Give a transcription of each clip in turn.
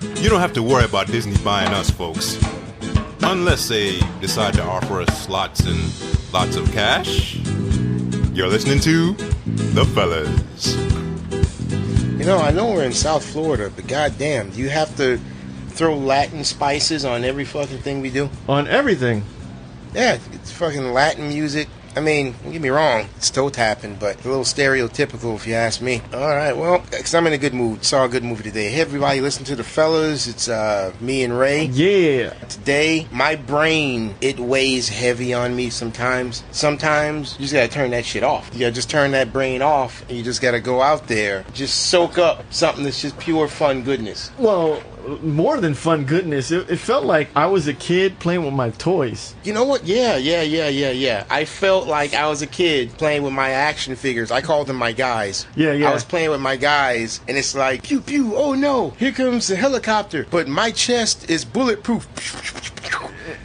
You don't have to worry about Disney buying us, folks. Unless they decide to offer us lots and lots of cash. You're listening to The Fellas. You know, I know we're in South Florida, but goddamn, do you have to throw Latin spices on every fucking thing we do? On everything? Yeah, it's fucking Latin music. I mean, don't get me wrong, it's toe tapping, but a little stereotypical if you ask me. Alright, well, because I'm in a good mood. Saw a good movie today. Hey everybody, listen to The Fellas. It's me and Ray. Yeah. Today, my brain, it weighs heavy on me sometimes. Sometimes, you just gotta turn that shit off. You gotta just turn that brain off, and you just gotta go out there. Just soak up something that's just pure fun goodness. Well, more than fun goodness, it felt like I was a kid playing with my toys. You know what? Yeah. I felt like I was a kid playing with my action figures. I called them my guys. Yeah. I was playing with my guys, and it's like, pew, pew, oh no, here comes the helicopter. But my chest is bulletproof.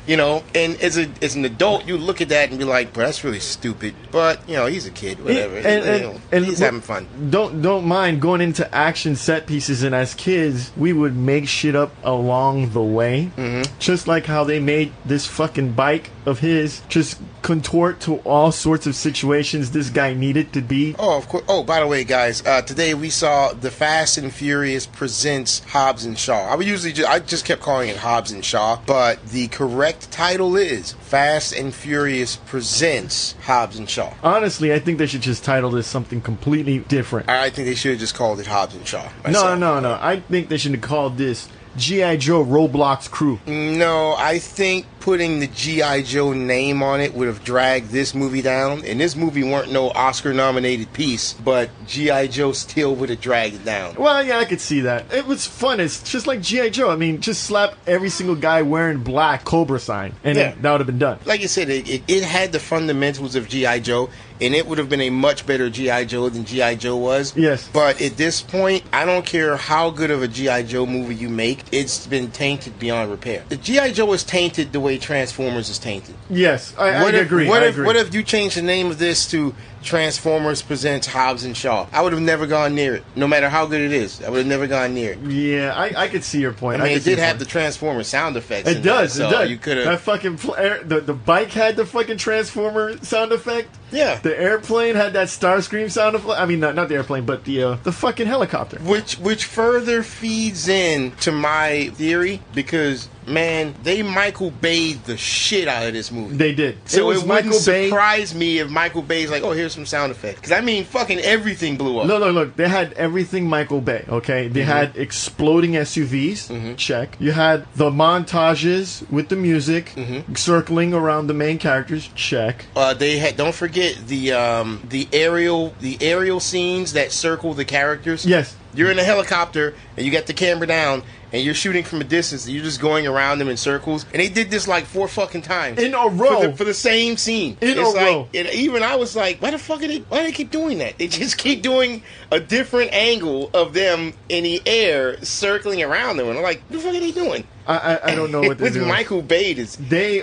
You know, and as an adult, you look at that and be like, bro, that's really stupid. But, you know, he's a kid, whatever. And he's having fun. Don't mind going into action set pieces, and as kids, we would make shit up along the way. Mm-hmm. Just like how they made this fucking bike of his just contort to all sorts of situations this guy needed to be. Oh, of course. Oh, by the way, guys, today we saw The Fast and Furious Presents Hobbs and Shaw. I just kept calling it Hobbs and Shaw, but the correct title is Fast and Furious Presents Hobbs and Shaw. Honestly, I think they should just title this something completely different. I think they should have just called it Hobbs and Shaw. No. I think they should have called this G.I. Joe Roadblock's Crew. No, I think putting the G.I. Joe name on it would have dragged this movie down. And this movie weren't no Oscar-nominated piece, but G.I. Joe still would have dragged it down. Well, yeah, I could see that. It was fun. It's just like G.I. Joe. I mean, just slap every single guy wearing black Cobra sign, and that would have been done. Like you said, it had the fundamentals of G.I. Joe, and it would have been a much better G.I. Joe than G.I. Joe was. Yes. But at this point, I don't care how good of a G.I. Joe movie you make, it's been tainted beyond repair. The G.I. Joe is tainted the way Transformers is tainted. Yes, I agree. What if you changed the name of this to Transformers Presents Hobbs and Shaw? I would have never gone near it, no matter how good it is. I would have never gone near it. Yeah, I could see your point. I mean, it did have the Transformer sound effects. It does. You could have. That fucking the bike had the fucking Transformer sound effect. Yeah. The airplane had that Starscream sound effect. I mean, not the airplane, but the fucking helicopter. Which further feeds in to my theory, because man, they Michael Bay'd the shit out of this movie. They did. So it wouldn't surprise me if Michael Bay's like, oh, here's some sound effects. Because I mean, fucking everything blew up. No, look. They had everything Michael Bay, okay? They had exploding SUVs, check. You had the montages with the music circling around the main characters, check. They had, don't forget, the aerial scenes that circle the characters. Yes. You're in a helicopter, and you got the camera down, and you're shooting from a distance, and you're just going around them in circles. And they did this like 4 fucking times. In a row. For the same scene. In a row. And even I was like, why do they keep doing that? They just keep doing a different angle of them in the air circling around them. And I'm like, what the fuck are they doing? I don't know what they're doing. Michael Bay They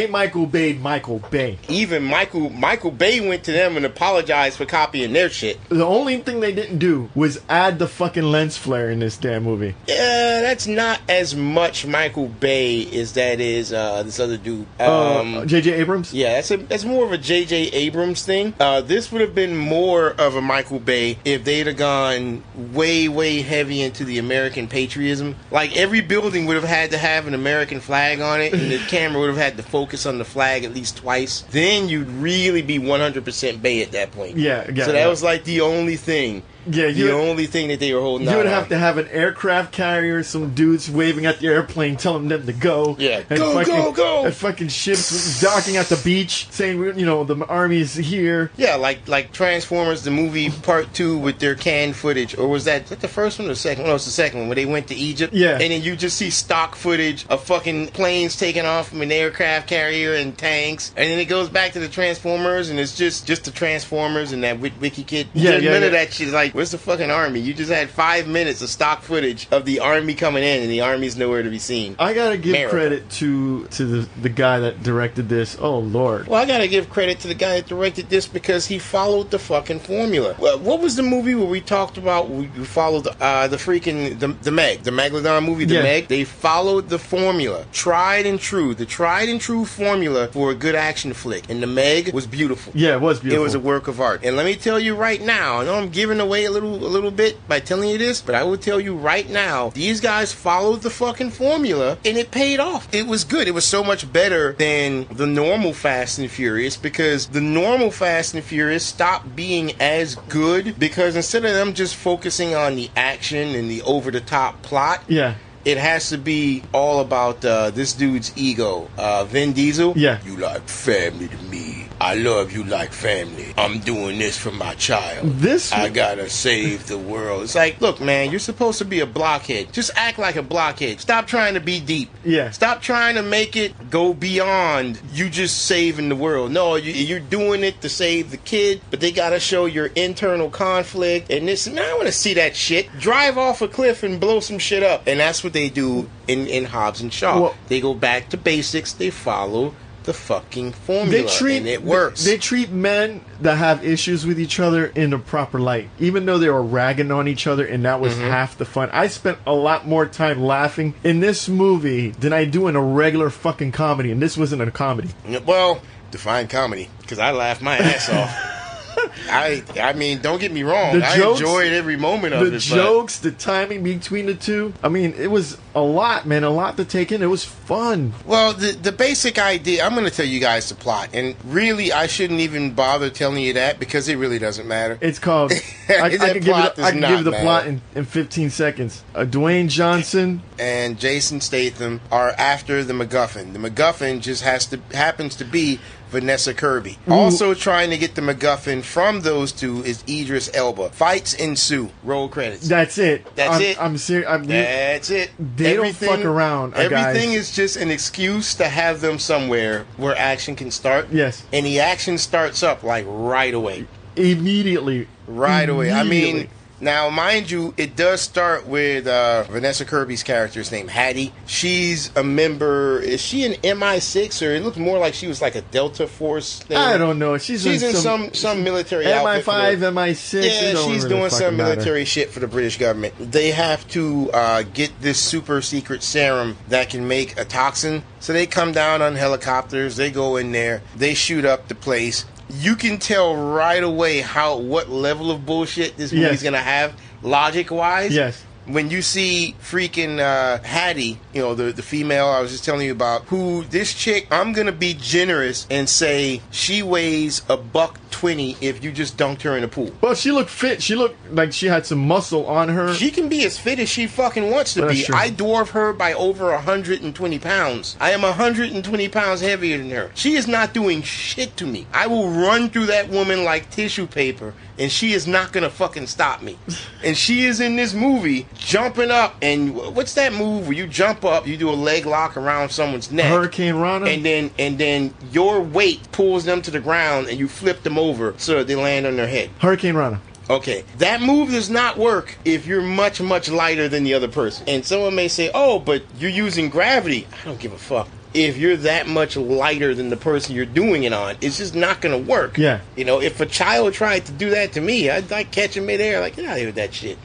Michael Bay'd Michael Bay. Even Michael Bay went to them and apologized for copying their shit. The only thing they didn't do was add the fucking lens flare in this damn movie. Yeah, that's not as much Michael Bay as that is this other dude. J.J. Abrams? Yeah, that's more of a J.J. Abrams thing. This would have been more of a Michael Bay if they'd have gone way, way heavy into the American patriotism. Like, every building would have had to have an American flag on it, and the camera would have had to focus on the flag at least twice. Then you'd really be 100% Bay at that point. Yeah. So that was like the only thing. Yeah, the only thing that they were holding on. You would have to have an aircraft carrier, some dudes waving at the airplane, telling them to go. Yeah, and go! And fucking ships docking at the beach, saying, the army's here. Yeah, like Transformers, the movie Part 2 with their canned footage. Or was that the first one or the second one? No, it's the second one, where they went to Egypt. Yeah. And then you just see stock footage of fucking planes taking off from an aircraft carrier and tanks. And then it goes back to the Transformers, and it's just the Transformers and that Wiki Kid. None of that shit. Like, Where's the fucking army? You just had 5 minutes of stock footage of the army coming in, and the army's nowhere to be seen. I gotta give America. credit to the guy that directed this. Oh Lord. Well, I gotta give credit to the guy that directed this because he followed the fucking formula. Well, what was the movie where we talked about? We followed the freaking the Meg, the Megalodon movie, the Meg. They followed the formula, tried and true, the tried and true formula for a good action flick. And the Meg was beautiful. Yeah, it was beautiful. It was a work of art. And let me tell you right now, I know I'm giving away a little bit by telling you this, but I will tell you right now, these guys followed the fucking formula, and it paid off. It was good. It was so much better than the normal Fast and Furious, because the normal Fast and Furious stopped being as good because instead of them just focusing on the action and the over-the-top plot, it has to be all about this dude's ego. Vin Diesel? Yeah. You like family to me. I love you like family. I'm doing this for my child. I gotta save the world. It's like, look, man, you're supposed to be a blockhead. Just act like a blockhead. Stop trying to be deep. Yeah. Stop trying to make it go beyond you just saving the world. No, you're doing it to save the kid, but they gotta show your internal conflict and this. Man, I want to see that shit. Drive off a cliff and blow some shit up. And that's what they do in Hobbs and Shaw. Well, they go back to basics. They follow the fucking formula, and it works. They treat men that have issues with each other in a proper light, even though they were ragging on each other, and that was half the fun. I spent a lot more time laughing in this movie than I do in a regular fucking comedy, and this wasn't a comedy. Well, define comedy, because I laughed my ass off. I mean, don't get me wrong. I enjoyed every moment of it. The jokes, the timing between the two. I mean, it was a lot, man. A lot to take in. It was fun. Well, the basic idea, I'm going to tell you guys the plot. And really, I shouldn't even bother telling you that because it really doesn't matter. It's called... I can give you the plot in 15 seconds. Dwayne Johnson and Jason Statham are after the MacGuffin. The MacGuffin just happens to be Vanessa Kirby. Ooh. Also trying to get the MacGuffin from those two is Idris Elba. Fights ensue. Roll credits. That's it. I'm serious. That's it. They don't fuck around, everything guys. is just an excuse to have them somewhere where action can start. Yes. And the action starts up like right away. Immediately. Right away. I mean... Now, mind you, it does start with Vanessa Kirby's character's name, Hattie. She's a member. Is she an MI6 or it looks more like she was like a Delta Force thing? I don't know. She's in some military MI5, outfit. MI6. Yeah, she's doing some military shit for the British government. They have to get this super secret serum that can make a toxin. So they come down on helicopters. They go in there. They shoot up the place. You can tell right away what level of bullshit this movie's gonna have, logic-wise. Yes. When you see freaking Hattie, the female I was just telling you about, who this chick, I'm gonna be generous and say she weighs $120 if you just dunked her in a pool. Well, she looked fit. She looked like she had some muscle on her. She can be as fit as she fucking wants to be. True. I dwarf her by over 120 pounds. I am 120 pounds heavier than her. She is not doing shit to me. I will run through that woman like tissue paper, and she is not gonna fucking stop me. And she is in this movie jumping up, and what's that move where you jump up, you do a leg lock around someone's neck, Hurricane Rana, and then your weight pulls them to the ground, and you flip them over so that they land on their head. Hurricane Rana. Okay, that move does not work if you're much, much lighter than the other person. And someone may say, oh, but you're using gravity. I don't give a fuck. If you're that much lighter than the person you're doing it on, it's just not going to work. Yeah. If a child tried to do that to me, I'd catch him midair, like, get out of here with that shit.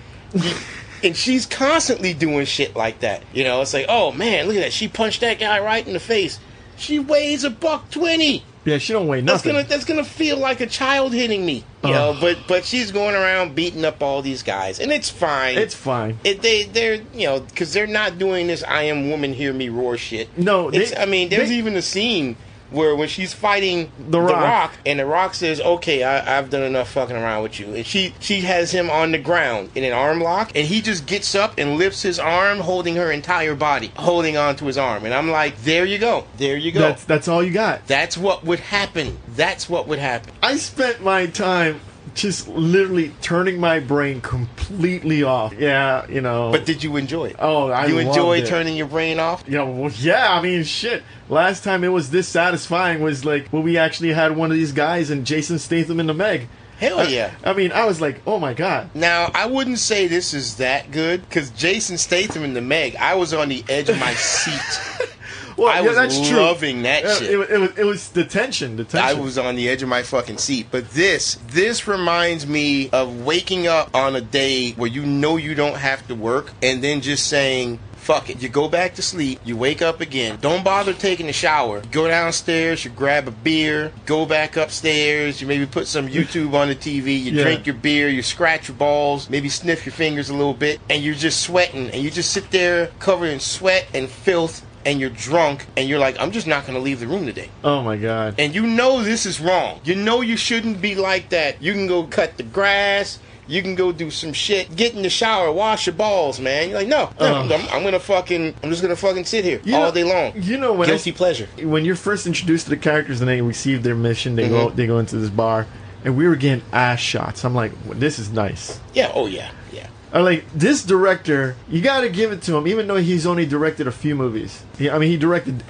And she's constantly doing shit like that. It's like, oh, man, look at that. She punched that guy right in the face. She weighs $120. Yeah, she don't weigh nothing. That's gonna feel like a child hitting me, But she's going around beating up all these guys, and it's fine. It's fine. They're because they're not doing this "I am woman, hear me roar" shit. No, there's even a scene where when she's fighting the Rock, and the Rock says, okay, I've done enough fucking around with you. And she has him on the ground in an arm lock, and he just gets up and lifts his arm, holding her entire body, holding onto his arm. And I'm like, there you go. There you go. That's all you got. That's what would happen. That's what would happen. I spent my time just literally turning my brain completely off. Yeah, But did you enjoy it? Oh, You enjoy turning your brain off? Yeah, I mean, shit. Last time it was this satisfying was like when we actually had one of these guys and Jason Statham in the Meg. Hell yeah. I mean, I was like, oh my god. Now, I wouldn't say this is that good, because Jason Statham in the Meg, I was on the edge of my seat. Well, I was loving that shit. It was the tension. I was on the edge of my fucking seat. But this reminds me of waking up on a day where you know you don't have to work, and then just saying, fuck it. You go back to sleep. You wake up again. Don't bother taking a shower. You go downstairs. You grab a beer. Go back upstairs. You maybe put some YouTube on the TV. You drink your beer. You scratch your balls. Maybe sniff your fingers a little bit. And you're just sweating. And you just sit there covered in sweat and filth. And you're drunk. And you're like, I'm just not going to leave the room today. Oh, my God. And you know this is wrong. You know you shouldn't be like that. You can go cut the grass. You can go do some shit. Get in the shower, wash your balls, man. You're like, no, I'm just gonna fucking sit here all day long. You know, when guilty pleasure. When you're first introduced to the characters and they receive their mission, they go into this bar, and we were getting ass shots. I'm like, well, this is nice. Yeah. Oh yeah. Yeah. I'm like, this director, you got to give it to him, even though he's only directed a few movies. He directed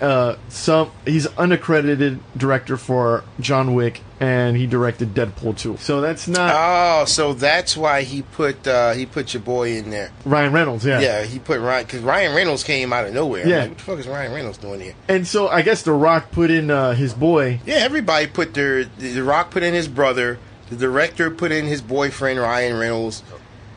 some. He's unaccredited director for John Wick, and he directed Deadpool 2. So that's not. Oh, so that's why he put your boy in there. Ryan Reynolds, yeah. Yeah, he put Ryan, because Ryan Reynolds came out of nowhere. Yeah. I'm like, what the fuck is Ryan Reynolds doing here? And so I guess The Rock put in his boy. Yeah, everybody put The Rock put in his brother. The director put in his boyfriend Ryan Reynolds.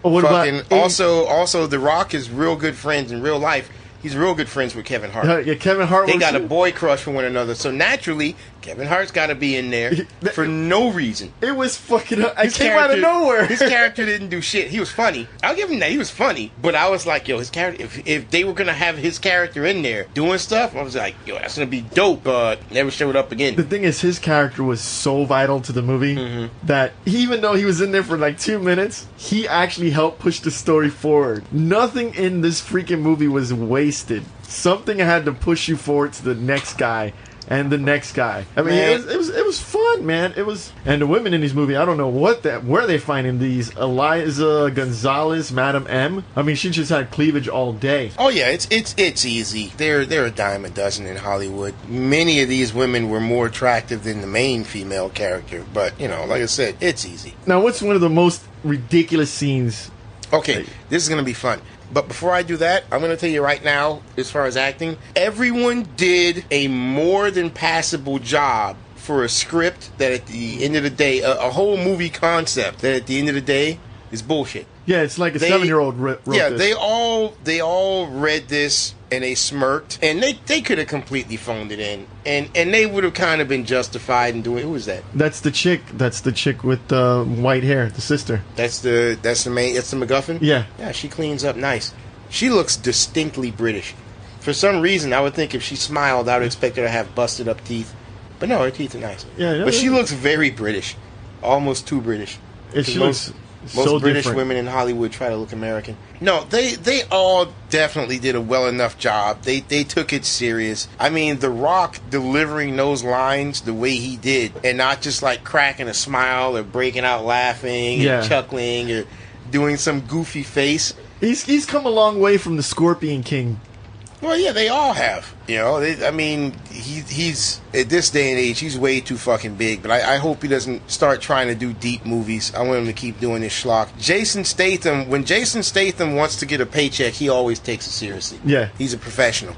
What about also The Rock is real good friends in real life. He's real good friends with Kevin Hart. Yeah, Kevin Hart. They got a boy crush for one another. So naturally, Kevin Hart's got to be in there for no reason. It was fucking. It came out of nowhere. His character didn't do shit. He was funny. I'll give him that. He was funny. But I was like, yo, his character. If they were gonna have his character in there doing stuff, I was like, yo, that's gonna be dope. But never showed up again. The thing is, his character was so vital to the movie that even though he was in there for like 2 minutes, he actually helped push the story forward. Nothing in this freaking movie was wasted. Something had to push you forward to the next guy and the next guy. I mean, it was fun, man. It was, and the women in these movies, I don't know where they finding these. Eliza Gonzalez, Madam M. I mean, she just had cleavage all day. Oh yeah, it's easy. They're a dime a dozen in Hollywood. Many of these women were more attractive than the main female character, but you know, like I said, it's easy. Now, what's one of the most ridiculous scenes? Okay, this is gonna be fun. But before I do that, I'm going to tell you right now, as far as acting, everyone did a more than passable job for a script that at the end of the day, a whole movie concept that at the end of the day is bullshit. Yeah, it's like a 7-year-old wrote yeah, this. they all read this and they smirked, and they could have completely phoned it in, and they would have kind of been justified in doing. Who was that? That's the chick with the white hair, the sister. That's the MacGuffin. Yeah, she cleans up nice. She looks distinctly British. For some reason, I would think if she smiled, I would expect her to have busted up teeth, but no, her teeth are nice. Yeah, but she looks very British, almost too British. She looks. Most so British different. women in Hollywood try to look American. No, they all definitely did a well enough job. They took it serious. I mean, The Rock delivering those lines the way he did, and not just like cracking a smile or breaking out laughing and chuckling or doing some goofy face. He's come a long way from the Scorpion King. Well, yeah, they all have. You know, he's at this day and age, he's way too fucking big. But I hope he doesn't start trying to do deep movies. I want him to keep doing this schlock. Jason Statham, when Jason Statham wants to get a paycheck, he always takes it seriously. Yeah, he's a professional.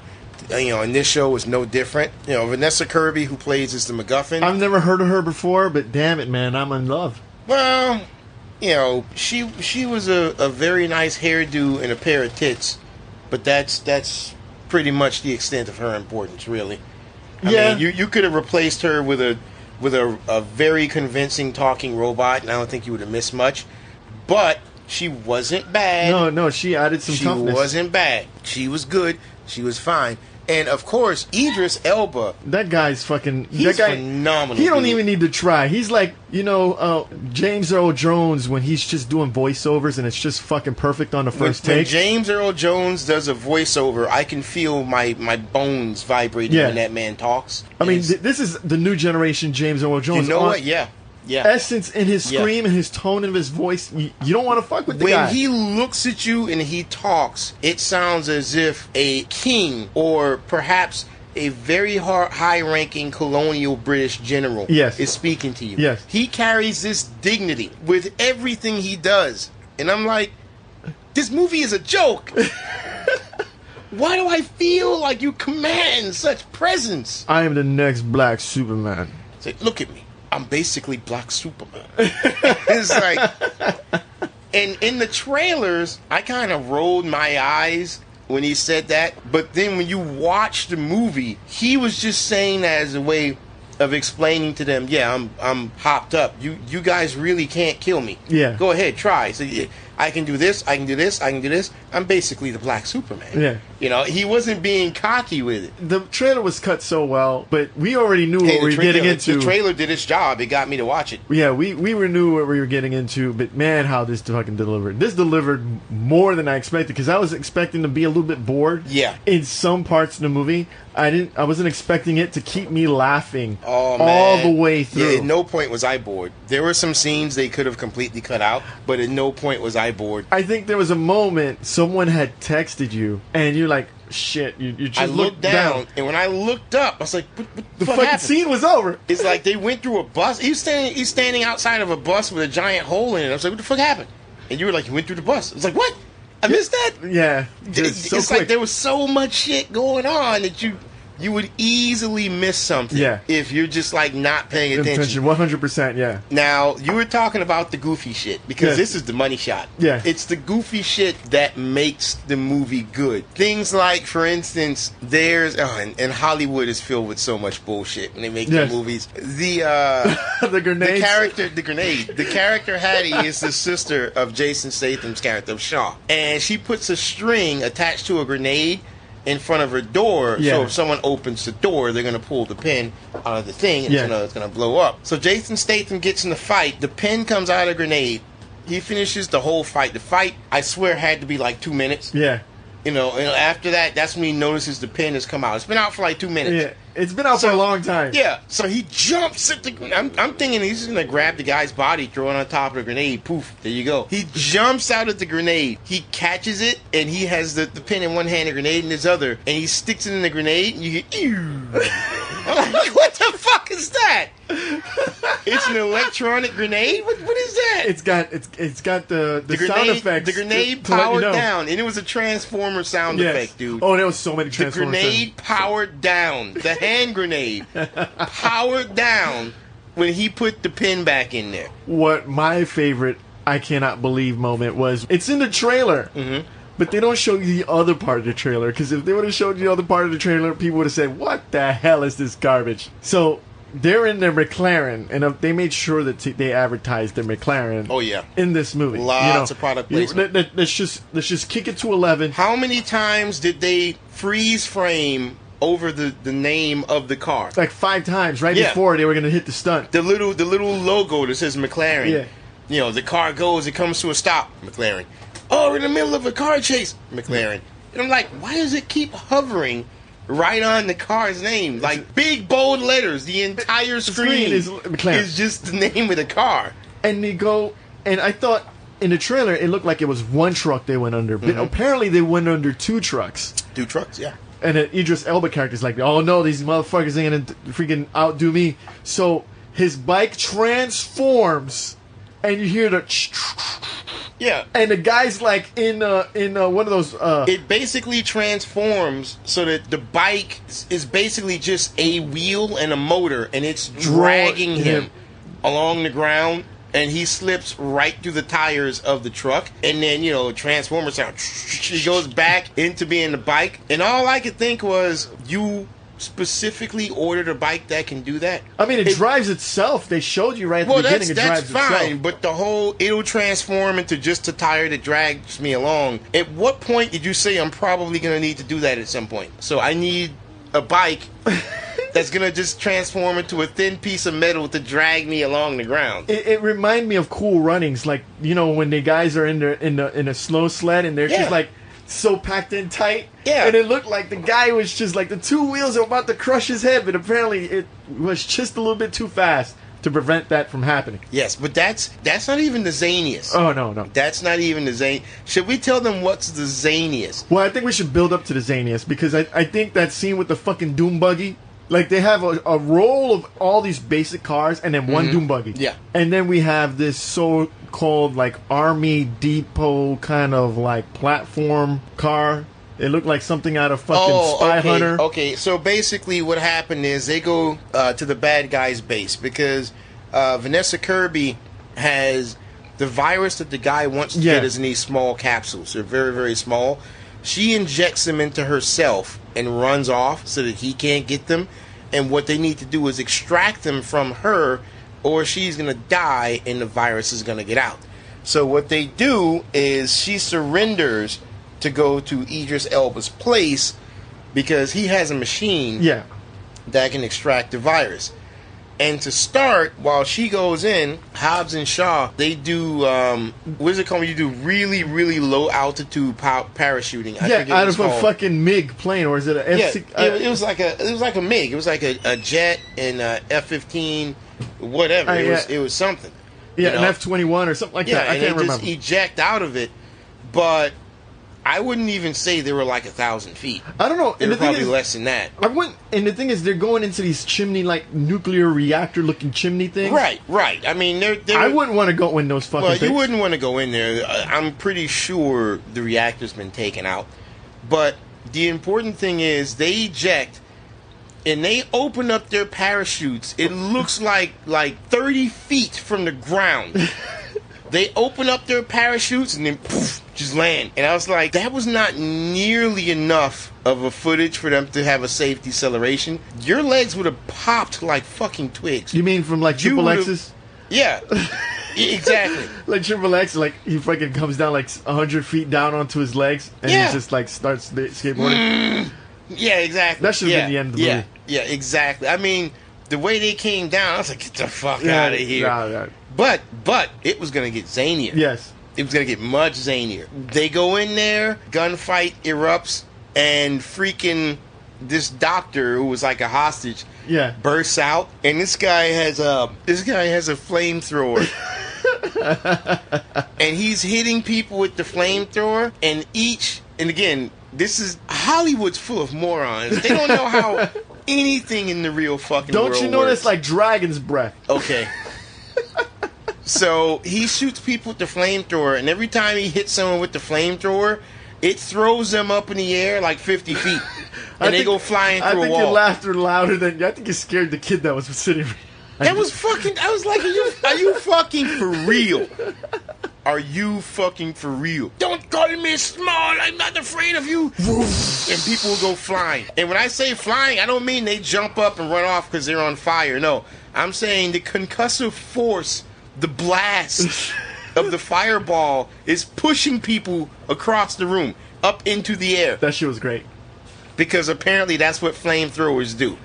You know, and this show was no different. You know, Vanessa Kirby, who plays as the MacGuffin. I've never heard of her before, but damn it, man, I'm in love. Well, you know, she was a very nice hairdo and a pair of tits, but that's pretty much the extent of her importance, really. I mean, you could have replaced her with a very convincing talking robot, and I don't think you would have missed much. But she wasn't bad. No, she added some toughness. She wasn't bad. She was good. She was fine. And of course, Idris Elba. That guy's fucking. He's phenomenal. He don't even need to try. He's like, James Earl Jones when he's just doing voiceovers and it's just fucking perfect on the first take. When James Earl Jones does a voiceover, I can feel my bones vibrating when that man talks. I mean, this is the new generation James Earl Jones. You know what? Yeah. Essence in his scream and his tone of his voice. You don't want to fuck with the guy. When he looks at you and he talks, it sounds as if a king or perhaps a very high-ranking colonial British general Yes. is speaking to you. Yes. He carries this dignity with everything he does. And I'm like, this movie is a joke. Why do I feel like you command such presence? I am the next Black Superman. Say, look at me. I'm basically Black Superman. It's like... And in the trailers, I kind of rolled my eyes when he said that. But then when you watch the movie, he was just saying that as a way of explaining to them, yeah, I'm hopped up. You guys really can't kill me. Yeah. Go ahead, try. So yeah, I can do this, I can do this, I can do this. I'm basically the Black Superman. Yeah. You know, he wasn't being cocky with it. The trailer was cut so well, but we already knew what we were getting into. The trailer did its job. It got me to watch it. Yeah, we knew what we were getting into, but man, how this fucking delivered. This delivered more than I expected, because I was expecting to be a little bit bored. Yeah. In some parts of the movie, I wasn't expecting it to keep me laughing all the way through. Yeah, at no point was I bored. There were some scenes they could have completely cut out, but at no point was I bored. I think there was a moment someone had texted you, and you're like, shit, you just I looked down, and when I looked up, I was like, what the fuck fucking happened? scene was over. It's like they went through a bus. He's standing outside of a bus with a giant hole in it. I was like, what the fuck happened? And you were like, you went through the bus. I was like, what? I missed that? Yeah. It's So like quick. there was so much shit going on that you would easily miss something if you're just like not paying attention. 100%, yeah. Now, you were talking about the goofy shit, because this is the money shot. Yeah. It's the goofy shit that makes the movie good. Things like, for instance, and Hollywood is filled with so much bullshit when they make their movies. The grenades. The character Hattie is the sister of Jason Statham's character, of Shaw. And she puts a string attached to a grenade in front of her door, so if someone opens the door, they're going to pull the pin out of the thing, and it's going to blow up. So Jason Statham gets in the fight, the pin comes out of the grenade, he finishes the whole fight. The fight, I swear, had to be like 2 minutes. Yeah. You know, and after that, that's when he notices the pin has come out. It's been out for like 2 minutes. Yeah, it's been out for a long time. Yeah, so he jumps at the... I'm thinking he's just going to grab the guy's body, throw it on top of the grenade. Poof, there you go. He jumps out at the grenade. He catches it, and he has the pin in one hand, the grenade in his other, and he sticks it in the grenade, and you hear... Ew. I'm like, what the fuck is that? It's an electronic grenade? What is that? It's got the grenade, sound effects. The grenade to let you powered know. down, and it was a transformer sound effect, dude. Oh, there was so many The transformers. grenade powered down. The hand grenade powered down when he put the pin back in there. What my favorite I cannot believe moment was, it's in the trailer. Mm-hmm. But they don't show you the other part of the trailer, because if they would have showed you the other part of the trailer, people would have said, what the hell is this garbage? So they're in their McLaren, and they made sure that they advertised their McLaren. Oh yeah, in this movie. Lots of product placement. Let's just kick it to 11. How many times did they freeze frame over the name of the car? Like 5 times, right before they were going to hit the stunt. The little logo that says McLaren. Yeah. You know, the car goes, it comes to a stop, McLaren. Oh, we're in the middle of a car chase, McLaren. And I'm like, why does it keep hovering right on the car's name? Like, big, bold letters. The entire screen is McLaren. is just the name of the car. And they go, and I thought in the trailer it looked like it was one truck they went under, but apparently they went under 2 trucks. 2 trucks, yeah. And then Idris Elba character's like, oh no, these motherfuckers ain't gonna freaking outdo me. So his bike transforms, and you hear the yeah, and the guy's like in one of those. It basically transforms so that the bike is basically just a wheel and a motor, and it's dragging him along the ground, and he slips right through the tires of the truck, and then, you know, transformer sound. He goes back into being the bike, and all I could think was, you specifically ordered a bike that can do that? I mean, it drives itself. They showed you right at the beginning it drives itself. That's fine, but the whole, it'll transform into just a tire that drags me along. At what point did you say I'm probably going to need to do that at some point? So I need a bike that's going to just transform into a thin piece of metal to drag me along the ground. It reminded me of Cool Runnings, like, you know, when the guys are in a slow sled and they're just like so packed in tight. Yeah. And it looked like the guy was just like, the 2 wheels are about to crush his head, but apparently it was just a little bit too fast. to prevent that from happening. Yes, but that's not even the zaniest. Oh, no. That's not even the zane. Should we tell them what's the zaniest? Well, I think we should build up to the zaniest, because I think that scene with the fucking Doom buggy, like they have a roll of all these basic cars and then one Doom buggy. Yeah. And then we have this so-called like Army Depot kind of like platform car. It looked like something out of fucking Spy Hunter. Okay, so basically what happened is they go to the bad guy's base because Vanessa Kirby has the virus that the guy wants to get is in these small capsules. They're very, very small. She injects them into herself and runs off so that he can't get them. And what they need to do is extract them from her, or she's going to die and the virus is going to get out. So what they do is she surrenders to go to Idris Elba's place because he has a machine that can extract the virus. And to start, while she goes in, Hobbs and Shaw, they do, what is it called when you do really, really low altitude parachuting? I forget out what it's of a called. fucking MiG plane, or is it a F-6? It was like a MiG. It was like a jet and a F-15, whatever. It was something. Yeah, you know? an F-21 or something like that. I can't remember. Just eject out of it, but I wouldn't even say they were like 1,000 feet. I don't know. They were probably less than that. And the thing is, they're going into these chimney, like nuclear reactor-looking chimney things. Right. I mean, they're I wouldn't want to go in those fucking things. Well, you wouldn't want to go in there. I'm pretty sure the reactor's been taken out. But the important thing is they eject, and they open up their parachutes. It looks like 30 feet from the ground. They open up their parachutes and then poof, just land. And I was like, that was not nearly enough of a footage for them to have a safe deceleration. Your legs would have popped like fucking twigs. You mean from like Triple X's? Yeah, exactly. Like Triple X, like he fucking comes down like 100 feet down onto his legs and he just like starts skateboarding. Yeah, exactly. That should have been the end of the movie. Yeah, exactly. I mean, the way they came down, I was like, get the fuck out of here. Nah. But it was going to get zanier. Yes. It was going to get much zanier. They go in there, gunfight erupts, and freaking this doctor who was like a hostage bursts out, and this guy has a flamethrower. And he's hitting people with the flamethrower, and again, this is Hollywood's full of morons. They don't know how anything in the real fucking world Don't you know works. that's like dragon's breath? Okay. So he shoots people with the flamethrower, and every time he hits someone with the flamethrower, it throws them up in the air like 50 feet, and they go flying through a wall. I think your laughter louder than I think you scared the kid that was sitting. That was fucking. I was like, are you fucking for real? Are you fucking for real? Don't call me small. I'm not afraid of you. And people will go flying. And when I say flying, I don't mean they jump up and run off because they're on fire. No, I'm saying the concussive force, the blast of the fireball is pushing people across the room, up into the air. That shit was great. Because apparently that's what flamethrowers do.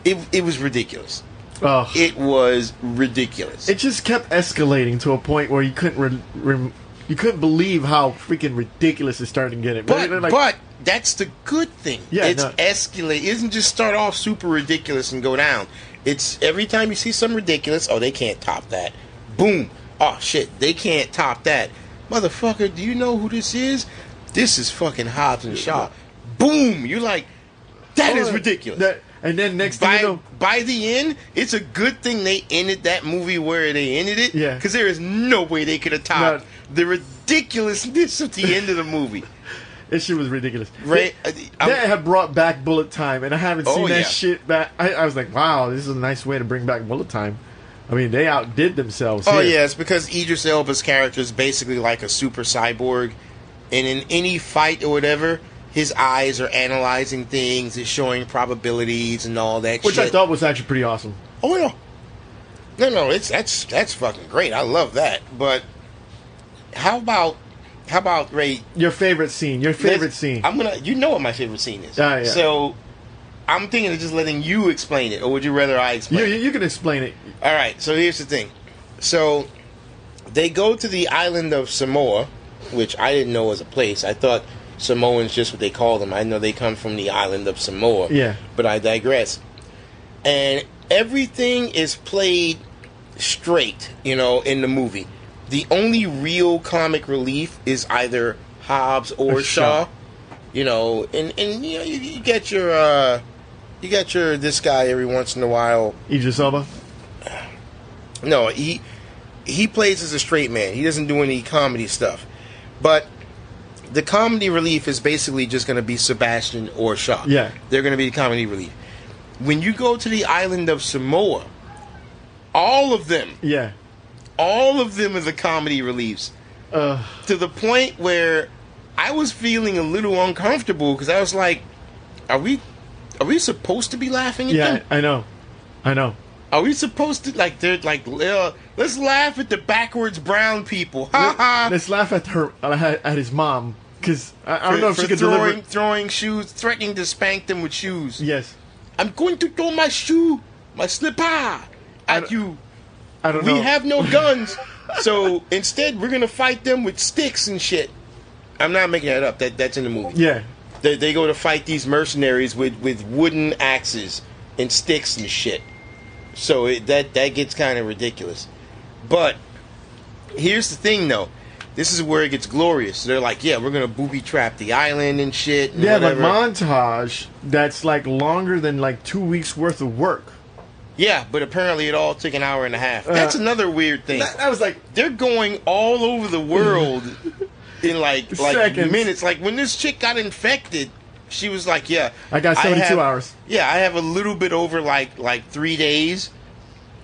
It was ridiculous. Oh. It was ridiculous. It just kept escalating to a point where you couldn't you couldn't believe how freaking ridiculous it started to get. It. But that's the good thing. Yeah, it's escalate. It doesn't just start off super ridiculous and go down. It's every time you see something ridiculous, oh, they can't top that. Boom. Oh, shit, they can't top that. Motherfucker, do you know who this is? This is fucking Hobbs and Shaw. Boom. You're like, that is ridiculous. And then next thing you know, by the end, it's a good thing they ended that movie where they ended it. Yeah. Because there is no way they could have topped the ridiculousness at the end of the movie. This shit was ridiculous. Right? They have brought back Bullet Time, and I haven't seen that shit back. I was like, wow, this is a nice way to bring back Bullet Time. I mean, they outdid themselves. Oh, here. yeah, it's because Idris Elba's character is basically like a super cyborg. And in any fight or whatever, his eyes are analyzing things, it's showing probabilities and all that Which shit. I thought was actually pretty awesome. Oh, yeah. No, that's fucking great. I love that. But how about Ray? Your favorite scene. Scene. You know what my favorite scene is. Yeah. So I'm thinking of just letting you explain it, or would you rather I explain it? You can explain it. All right. So here's the thing. So they go to the island of Samoa, which I didn't know was a place. I thought Samoans just what they call them. I know they come from the island of Samoa. Yeah. But I digress. And everything is played straight, in the movie. The only real comic relief is either Hobbs or Shaw. And you get your this guy every once in a while. Idris Elba? No, he plays as a straight man. He doesn't do any comedy stuff. But the comedy relief is basically just going to be Sebastian or Shaw. Yeah. They're going to be the comedy relief. When you go to the island of Samoa, all of them are the comedy reliefs. To the point where I was feeling a little uncomfortable because I was like, are we supposed to be laughing at them? Yeah, I know. Are we supposed to, they're like, let's laugh at the backwards brown people. Ha ha. Let's laugh at his mom. Because I don't know if she could throwing shoes, threatening to spank them with shoes. Yes. I'm going to throw my slipper at you. I don't know. We have no guns. So instead, we're going to fight them with sticks and shit. I'm not making that up. That's in the movie. Yeah. They go to fight these mercenaries with wooden axes and sticks and shit. So that gets kind of ridiculous. But here's the thing, though. This is where it gets glorious. They're like, yeah, we're going to booby trap the island and shit. And whatever. Montage that's longer than 2 weeks worth of work. Yeah, but apparently it all took an hour and a half. That's another weird thing. That was they're going all over the world in seconds. Minutes. Like when this chick got infected, she was like, yeah, I got 72 hours. Yeah, I have a little bit over like 3 days.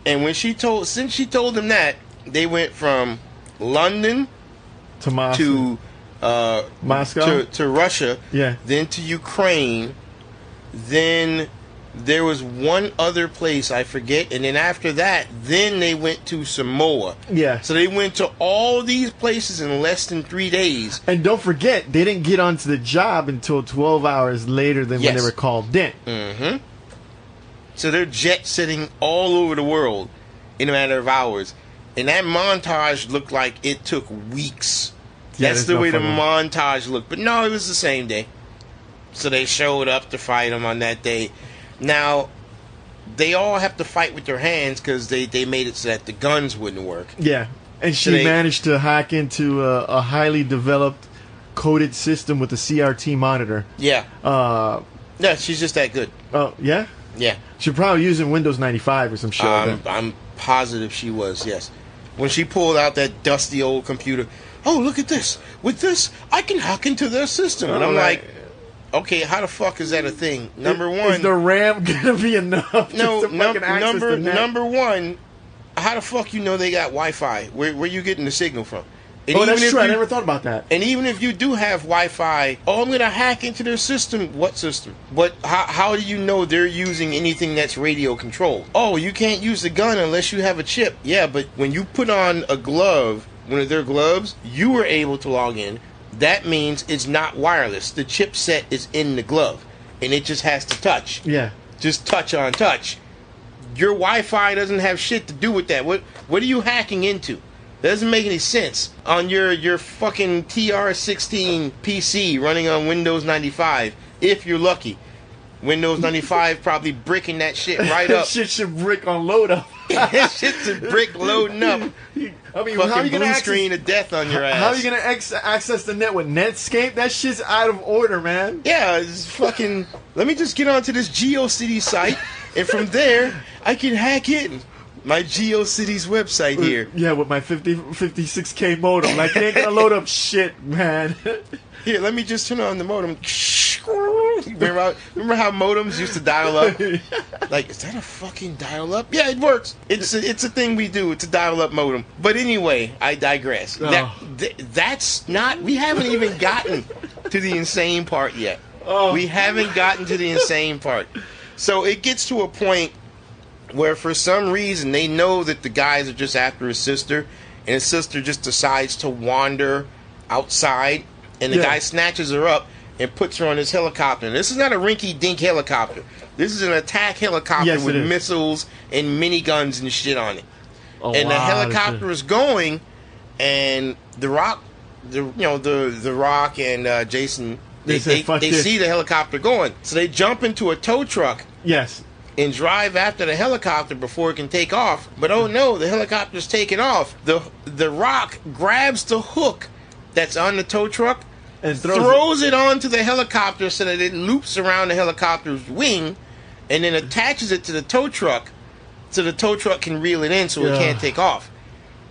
And since she told them that, they went from London to Moscow, to Russia, then to Ukraine, then there was one other place I forget, and then after that, then they went to Samoa. Yeah. So they went to all these places in less than 3 days. And don't forget, they didn't get onto the job until 12 hours later than when they were called in. Mm-hmm. So they're jet-setting all over the world in a matter of hours. And that montage looked like it took weeks. That's the way the montage looked. But no, it was the same day. So they showed up to fight him on that day. Now, they all have to fight with their hands because they made it so that the guns wouldn't work. Yeah. And she managed to hack into a highly developed coded system with a CRT monitor. Yeah. Yeah, she's just that good. Oh, yeah? Yeah. She's probably using Windows 95 or some shit like that. I'm positive she was, yes. When she pulled out that dusty old computer, oh, look at this. With this, I can hack into their system. And I'm like, okay, how the fuck is that a thing? Number one, is the RAM gonna be enough? Number one, how the fuck you know they got Wi-Fi? Where you getting the signal from? And that's true. I never thought about that. And even if you do have Wi-Fi, I'm gonna hack into their system. What system? How do you know they're using anything that's radio controlled? Oh, you can't use the gun unless you have a chip. Yeah, but when you put on a glove, one of their gloves, you were able to log in. That means it's not wireless. The chipset is in the glove, and it just has to touch. Yeah. Just touch on touch. Your Wi-Fi doesn't have shit to do with that. What are you hacking into? That doesn't make any sense. On your fucking TR16 PC running on Windows 95, if you're lucky. Windows 95 probably bricking that shit right up. Shit should brick on load up. That shit's a brick loading up. I mean, fucking how are you blue screen of death on your ass. How are you gonna access the net with Netscape? That shit's out of order, man. Yeah, it's fucking. Let me just get onto this GeoCities site, and from there I can hack in my GeoCities website here. Yeah, with my 56K modem. Like, it ain't gonna load up shit, man. Here, let me just turn on the modem. Remember how modems used to dial up? Like, is that a fucking dial up? Yeah, it works. It's a thing we do. It's a dial up modem. But anyway, I digress. Oh. That's not. We haven't even gotten to the insane part yet. Oh. We haven't gotten to the insane part. So it gets to a point where, for some reason, they know that the guys are just after his sister, and his sister just decides to wander outside, and the guy snatches her up and puts her on his helicopter. And this is not a rinky-dink helicopter. This is an attack helicopter with missiles and miniguns and shit on it. And the helicopter is going, and The Rock, the Rock and Jason, they see the helicopter going, so they jump into a tow truck. Yes. and drive after the helicopter before it can take off. But oh no, the helicopter's taking off. The Rock grabs the hook that's on the tow truck and throws it onto the helicopter so that it loops around the helicopter's wing and then attaches it to the tow truck so the tow truck can reel it in so it can't take off.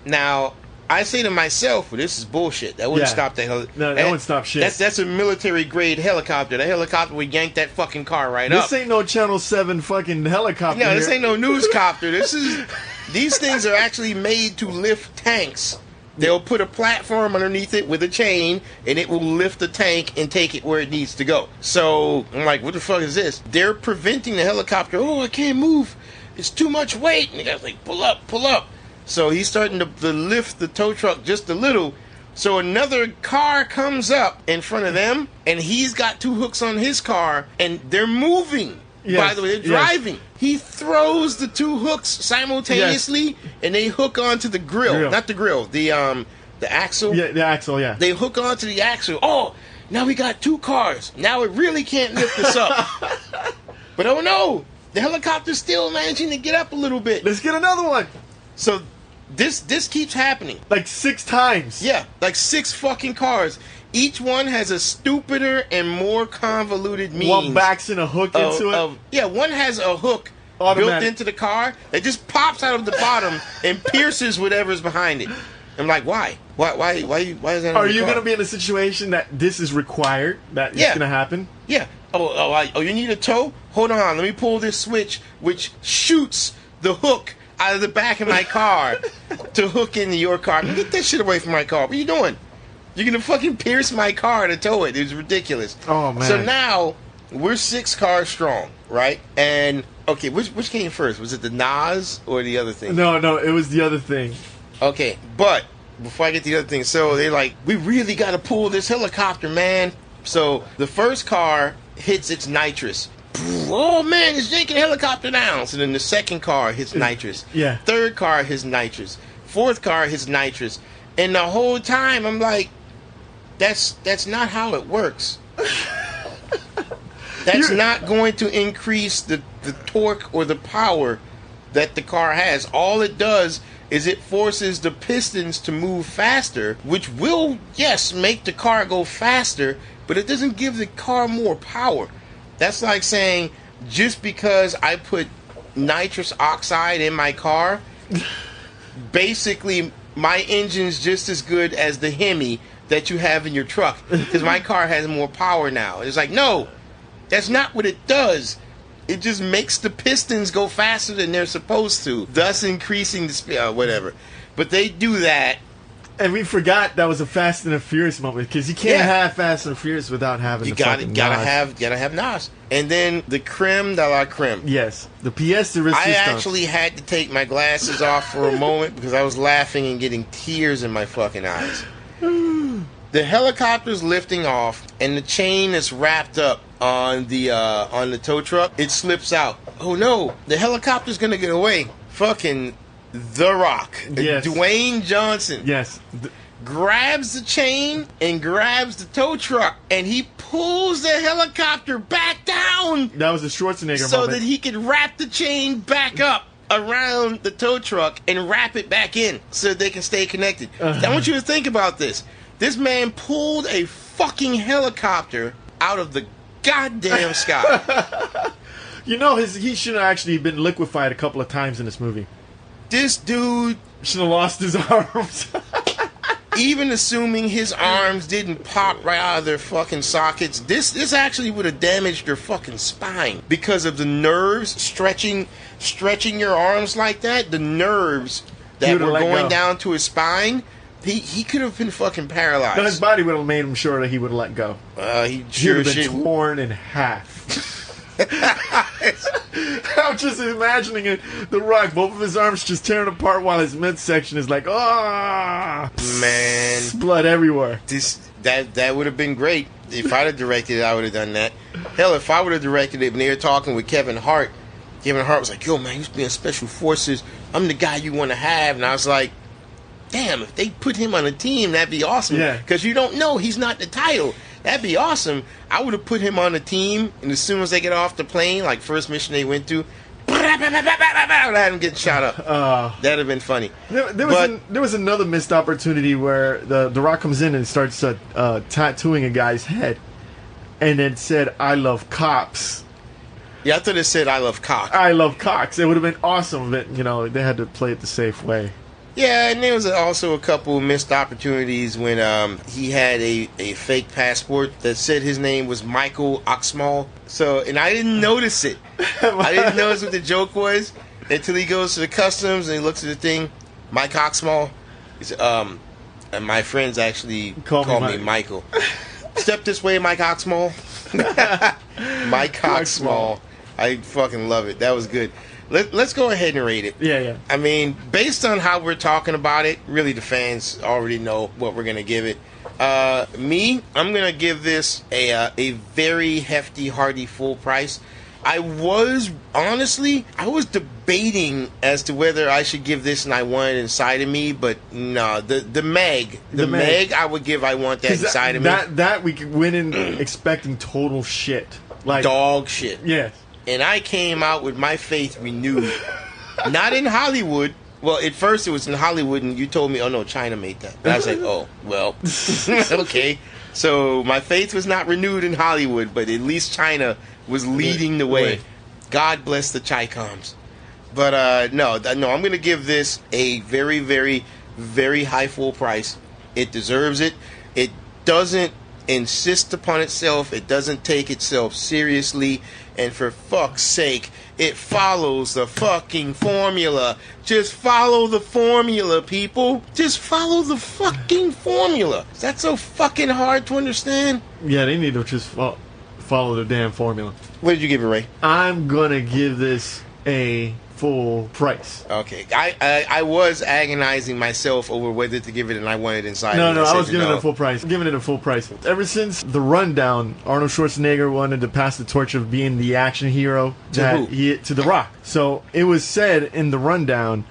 Now, I say to myself, well, this is bullshit. That wouldn't stop the helicopter. No, that wouldn't stop shit. That's a military-grade helicopter. That helicopter would yank that fucking car right up. This ain't no Channel 7 fucking helicopter. No, this ain't no newscopter. These things are actually made to lift tanks. They'll put a platform underneath it with a chain, and it will lift the tank and take it where it needs to go. So, I'm like, what the fuck is this? They're preventing the helicopter. Oh, I can't move. It's too much weight. And the guy's like, pull up, pull up. So he's starting to lift the tow truck just a little. So another car comes up in front of them, and he's got two hooks on his car, and they're moving. Yes, by the way, they're driving. Yes. He throws the two hooks simultaneously, and they hook onto the grill. Not the grill, the axle. Yeah, the axle, yeah. They hook onto the axle. Oh, now we got two cars. Now it really can't lift us up. But oh no, the helicopter's still managing to get up a little bit. Let's get another one. So this keeps happening. Like 6 times. Yeah, like 6 fucking cars. Each one has a stupider and more convoluted means. One backs in a hook into it. Yeah, one has a hook built into the car that just pops out of the bottom and pierces whatever's behind it. I'm like, why? Why is that? Are you going to be in a situation that this is required? That it's going to happen? Yeah. Oh, you need a tow? Hold on, let me pull this switch, which shoots the hook out of the back of my car to hook into your car. Get that shit away from my car. What are you doing? You're going to fucking pierce my car to tow it. It's ridiculous. Oh, man. So now, we're 6 cars strong, right? And, okay, which came first? Was it the Nas or the other thing? No, it was the other thing. Okay, but, before I get to the other thing, so they're like, we really got to pull this helicopter, man. So, the first car hits its nitrous. Oh, man, it's yanking the helicopter down. So then the second car hits nitrous. Yeah. Third car hits nitrous. Fourth car hits nitrous. And the whole time, I'm like, that's not how it works. That's not going to increase the torque or the power that the car has. All it does is it forces the pistons to move faster, which will, yes, make the car go faster, but it doesn't give the car more power. That's like saying, just because I put nitrous oxide in my car, basically my engine's just as good as the Hemi that you have in your truck, because my car has more power now. It's like, no, that's not what it does. It just makes the pistons go faster than they're supposed to, thus increasing the speed, whatever. But they do that. And we forgot that was a Fast and the Furious moment, because you can't have Fast and the Furious without having gotta have Nas. And then the creme de la creme. Yes, the pièce de resistance. I actually had to take my glasses off for a moment because I was laughing and getting tears in my fucking eyes. The helicopter's lifting off, and the chain is wrapped up on the tow truck. It slips out. Oh no, the helicopter's gonna get away. Fucking The Rock, yes. Dwayne Johnson, yes, grabs the chain and grabs the tow truck, and he pulls the helicopter back down. That was a Schwarzenegger so moment. That he could wrap the chain back up around the tow truck and wrap it back in so they can stay connected. I want you to think about this. This man pulled a fucking helicopter out of the goddamn sky. You know, he should have actually been liquefied a couple of times in this movie. This dude should have lost his arms. Even assuming his arms didn't pop right out of their fucking sockets, this actually would have damaged their fucking spine because of the nerves stretching your arms like that. The nerves that were going down to his spine. He could have been fucking paralyzed. No, his body would have made him sure that he would have let go. He sure would have been torn in half. I'm just imagining it. The Rock, both of his arms just tearing apart while his midsection is like, oh man, blood everywhere. That would have been great. If I'd have directed it, I would have done that. Hell, if I would have directed it and they were talking with Kevin Hart was like, yo man, you used to be in Special Forces. I'm the guy you want to have. And I was like, damn, if they put him on a team, that'd be awesome. Yeah. Because you don't know, he's not the title. That'd be awesome. I would have put him on the team, and as soon as they get off the plane, like first mission they went to, had him get shot up. That'd have been funny. There was another missed opportunity where the Rock comes in and starts tattooing a guy's head, and it said, "I love cops." Yeah, I thought it said, "I love cock." I love cocks. It would have been awesome, but they had to play it the safe way. Yeah, and there was also a couple missed opportunities when he had a fake passport that said his name was Michael Oxmall. So, and I didn't notice it. I didn't notice what the joke was until he goes to the customs and he looks at the thing, Mike Oxmall. He said, and my friends actually call me Michael. Step this way, Mike Oxmall. Mike Oxmall. I fucking love it. That was good. Let's go ahead and rate it. Yeah. I mean, based on how we're talking about it, really the fans already know what we're going to give it. I'm going to give this a very hefty, hearty, full price. I was debating as to whether I should give this an I Want It Inside of Me, but no, the Meg, I would give I Want That Inside of Me. That we went in expecting total shit. Like dog shit. Yes. And I came out with my faith renewed. Not in Hollywood. Well, at first it was in Hollywood, and you told me, oh no, China made that. And I was like, oh, well, okay. So my faith was not renewed in Hollywood, but at least China was leading the way. God bless the Chi-Coms. But no, I'm going to give this a very, very, very high full price. It deserves it. It doesn't insist upon itself. It doesn't take itself seriously. And for fuck's sake, it follows the fucking formula. Just follow the formula, people. Just follow the fucking formula. Is that so fucking hard to understand? Yeah, they need to just follow the damn formula. What did you give it, Ray? I'm gonna give this a full price. Okay, I was agonizing myself over whether to give it an I Want It Inside. No, I was giving it a full price. Giving it a full price. Ever since the rundown, Arnold Schwarzenegger wanted to pass the torch of being the action hero to The Rock. So it was said in the rundown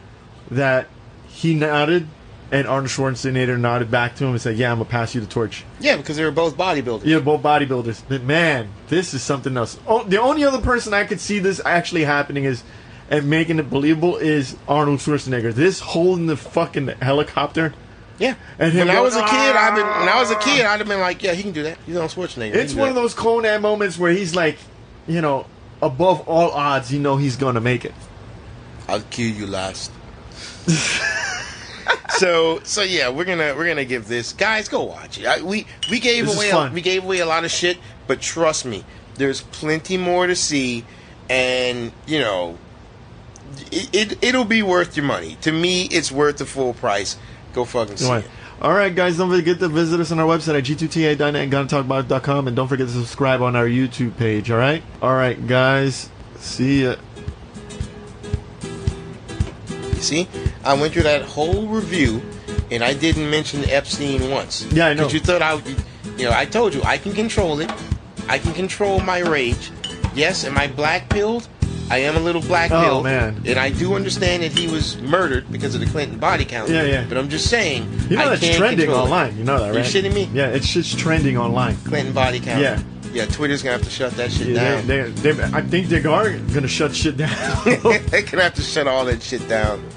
that he nodded, and Arnold Schwarzenegger nodded back to him and said, "Yeah, I'm gonna pass you the torch." Yeah, because they were both bodybuilders. Yeah, both bodybuilders. But man, this is something else. Oh, the only other person I could see this actually happening is. And making it believable is Arnold Schwarzenegger. This holding the fucking helicopter. Yeah. And when I was a kid, I'd have been like, yeah, he can do that. He's on Schwarzenegger. It's one of those Conan moments where he's like, above all odds, he's gonna make it. I'll kill you last. So yeah, we're gonna give this. Guys, go watch it. We gave away a lot of shit, but trust me, there's plenty more to see, and It'll be worth your money. To me, it's worth the full price. Go fucking see it. Alright, guys, don't forget to visit us on our website at G2TA.net and GonnaTalkAbout.com, and don't forget to subscribe on our YouTube page, alright? Alright, guys, see ya. You see, I went through that whole review, and I didn't mention Epstein once. Yeah, I know. Because you thought I told you, I can control it. I can control my rage. Yes, am I black-pilled? I am a little black-pilled. Oh, man. And I do understand that he was murdered because of the Clinton body count. Yeah. But I'm just saying, that's trending online. You know that, right? You shitting me? Yeah, it's just trending online. Clinton body count. Yeah. Yeah, Twitter's going to have to shut that shit down. I think they are going to shut shit down. They're going to have to shut all that shit down.